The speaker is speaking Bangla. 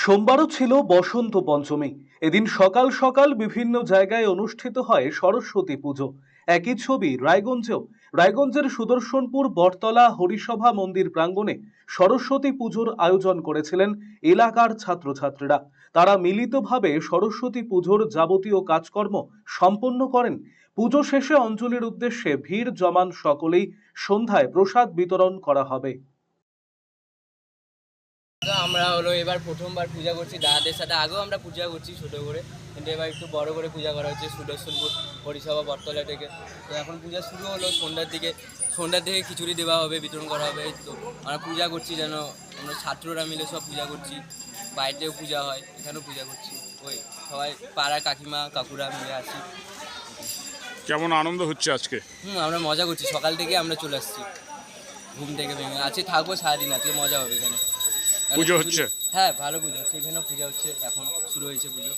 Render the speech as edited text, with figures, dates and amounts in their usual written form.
সোমবারও ছিল বসন্ত পঞ্চমী। এদিন সকাল সকাল বিভিন্ন জায়গায় অনুষ্ঠিত হয় সরস্বতী পুজো। একই ছবি রায়গঞ্জেও। রায়গঞ্জের সুদর্শনপুর বটতলা হরিসভা মন্দির প্রাঙ্গণে সরস্বতী পুজোর আয়োজন করেছিলেন এলাকার ছাত্রছাত্রীরা। তারা মিলিতভাবে সরস্বতী পুজোর যাবতীয় কাজকর্ম সম্পন্ন করেন। পুজো শেষে অঞ্জলির উদ্দেশ্যে ভিড় জমান সকলেই। সন্ধ্যায় প্রসাদ বিতরণ করা হবে। আমরা হলো এবার প্রথমবার পূজা করছি দাদাদের সাথে। আগেও আমরা পূজা করছি ছোটো করে, কিন্তু এবার একটু বড় করে পূজা করা হচ্ছে সুদর্শনপুর হরিসভা বটতলা থেকে। তো এখন পূজা শুরু হলো সন্ধ্যার দিকে খিচুড়ি দেওয়া হবে, বিতরণ করা হবে। তো আমরা পূজা করছি, যেন আমরা ছাত্ররা মিলে সব পূজা করছি। বাইরেও পূজা হয়, এখানেও পূজা করছি। ওই সবাই পাড়ার কাকিমা কাকুরা মিলে আছি। কেমন আনন্দ হচ্ছে আজকে? আমরা মজা করছি, সকাল থেকে আমরা চলে আসছি ঘুম থেকে ভেঙে। আজকে থাকবো সারাদিন, আজকে মজা হবে এখানে। পুজো হচ্ছে? হ্যাঁ, ভালো পুজো হচ্ছে, এখানেও পূজা হচ্ছে, এখন শুরু হয়েছে পুজো।